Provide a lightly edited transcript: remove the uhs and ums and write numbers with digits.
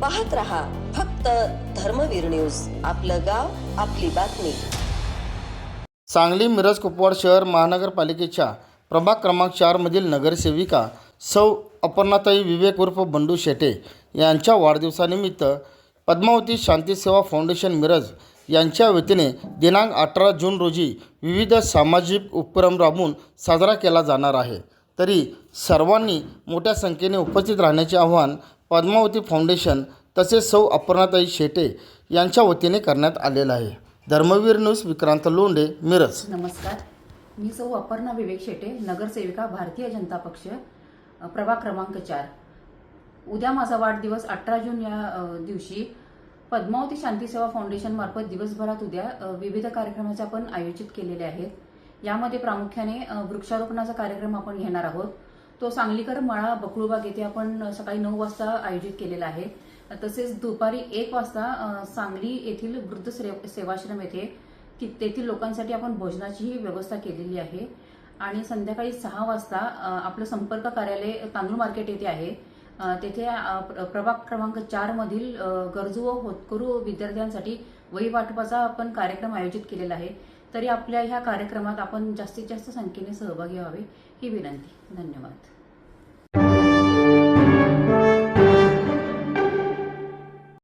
पाहत रहा फक्त धर्मवीर न्यूज, आपलं गाव आपली बातमी। सांगली मिरज कुपवाड शहर महानगरपालिकेच्या प्रभाग क्रमांक 4 मधील नगरसेविका सौ अपर्णाताई विवेक उर्फ बंडू शेटे यांच्या वाढदिवसानिमित्त पद्मावती शांती सेवा फाउंडेशन मिरज यांच्या वतीने दिनांक 18 जून रोजी विविध सामाजिक उपक्रम राबवून साजरा केला जाणार आहे। तरी सर्वांनी मोठ्या संख्येने उपस्थित राहण्याचे आवाहन पद्मावती फाउंडेशन तसेच सौ अपर्णाताई शेटे यांच्या वतीने करण्यात आलेलं आहे। धर्मवीर न्यूज विक्रांत लोंढे मिरज। नमस्कार, मी सौ अपर्णा विवेक शेटे, नगरसेविका भारतीय जनता पक्ष प्रभाग क्रमांक 4। उद्या माझा वाढदिवस 18 जून या दिवशी पद्मावती शांती सेवा फाउंडेशन मार्फत दिवसभरात उद्या विविध कार्यक्रमाचे आपण आयोजित केलेले आहेत। यामध्ये प्रामुख्याने वृक्षारोपणाचा कार्यक्रम आपण घेणार आहोत। तो सांगलीकर मळा बकुळबाग येथे आपण सकाळी 9 वाजता आयोजित केलेला आहे। तसेच दुपारी 1 वाजता सांगली येथील वृद्ध सेवाश्रम येथे तेथील लोकांसाठी आपण भोजनाचीही व्यवस्था केलेली आहे। आणि संध्याकाळी 6 वाजता आपलं संपर्क कार्यालय तांदूळ मार्केट येथे आहे। तेथे प्रभाग क्रमांक 4 मधील गरजू व होतकरू विद्यार्थ्यांसाठी वही वाटपाचा आपण कार्यक्रम आयोजित केलेला आहे। तरी आपल्या ह्या कार्यक्रमात आपण जास्तीत जास्त संख्येने सहभागी व्हावे ही विनंती। धन्यवाद।